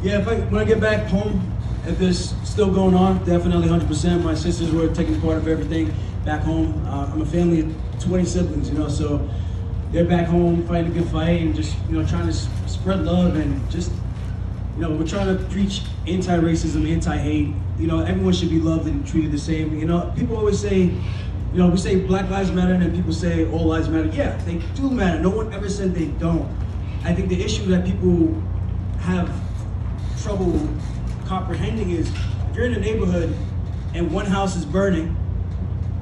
Yeah, when I get back home, if this still going on, definitely 100%. My sisters were taking part of everything back home. I'm a family of 20 siblings, you know, so they're back home fighting a good fight and just, you know, trying to spread love and just, you know, we're trying to preach anti-racism, anti-hate. You know, everyone should be loved and treated the same. You know, people always say, you know, we say Black Lives Matter and then people say all lives matter. Yeah, they do matter. No one ever said they don't. I think the issue that people have trouble comprehending is if you're in a neighborhood and one house is burning,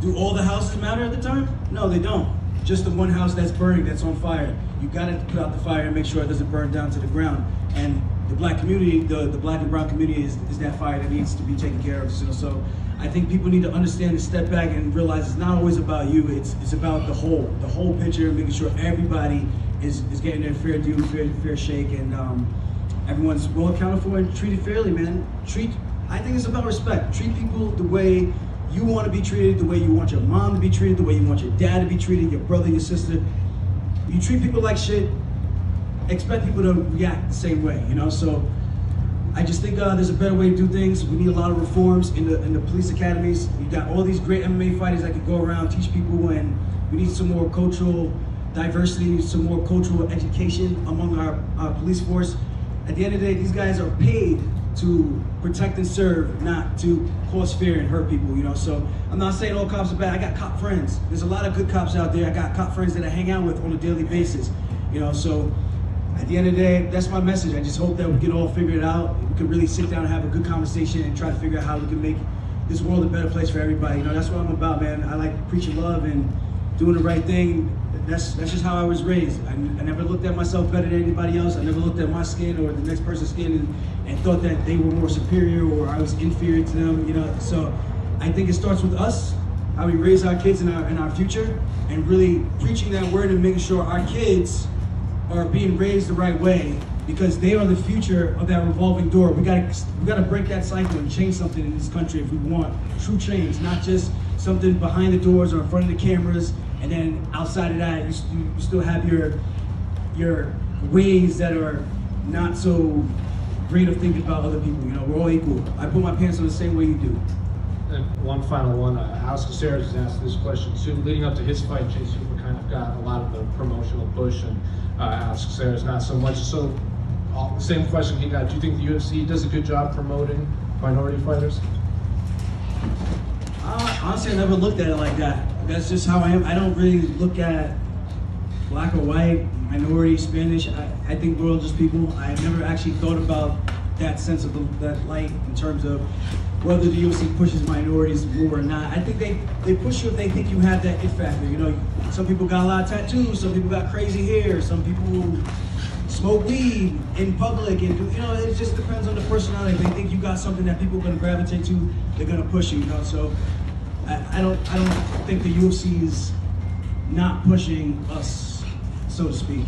do all the houses matter at the time? No, they don't. Just the one house that's burning, that's on fire. You gotta put out the fire and make sure it doesn't burn down to the ground. And the black community, the black and brown community is that fire that needs to be taken care of. So I think people need to understand and step back and realize it's not always about you, it's about the whole picture, making sure everybody is getting their fair due, fair shake, and everyone's well accounted for and treated fairly, man. I think it's about respect. Treat people the way you want to be treated, the way you want your mom to be treated, the way you want your dad to be treated, your brother, your sister. You treat people like shit, expect people to react the same way, you know? So I just think there's a better way to do things. We need a lot of reforms in the police academies. You got all these great MMA fighters that could go around, teach people, and we need some more cultural diversity, some more cultural education among our police force. At the end of the day, these guys are paid to protect and serve, not to cause fear and hurt people, you know? So I'm not saying all cops are bad. I got cop friends. There's a lot of good cops out there. I got cop friends that I hang out with on a daily basis, you know? So at the end of the day, that's my message. I just hope that we can all figure it out. We can really sit down and have a good conversation and try to figure out how we can make this world a better place for everybody. You know, that's what I'm about, man. I like preaching love and doing the right thing. That's just how I was raised. I never looked at myself better than anybody else. I never looked at my skin or the next person's skin and thought that they were more superior or I was inferior to them, you know? So I think it starts with us, how we raise our kids in our future, and really preaching that word and making sure our kids are being raised the right way, because they are the future of that revolving door. We gotta break that cycle and change something in this country if we want true change, not just something behind the doors or in front of the cameras, and then outside of that, you still have your ways that are not so great of thinking about other people. You know, we're all equal. I put my pants on the same way you do. And one final one, Alex Caceres has asked this question too. Leading up to his fight, Chase Hooper kind of got a lot of the promotional push, and Alex Caceres not so much. So, the same question he got, do you think the UFC does a good job promoting minority fighters? Honestly, I never looked at it like that. That's just how I am. I don't really look at black or white, minority, Spanish. I think we're all just people. I've never actually thought about that sense of that light in terms of whether the UFC pushes minorities more or not. I think they push you if they think you have that it factor. You know, some people got a lot of tattoos, some people got crazy hair, some people smoke weed in public, and you know, it just depends on the personality. If they think you got something that people are going to gravitate to, they're going to push you. You know, so I don't think the UFC is not pushing us, so to speak.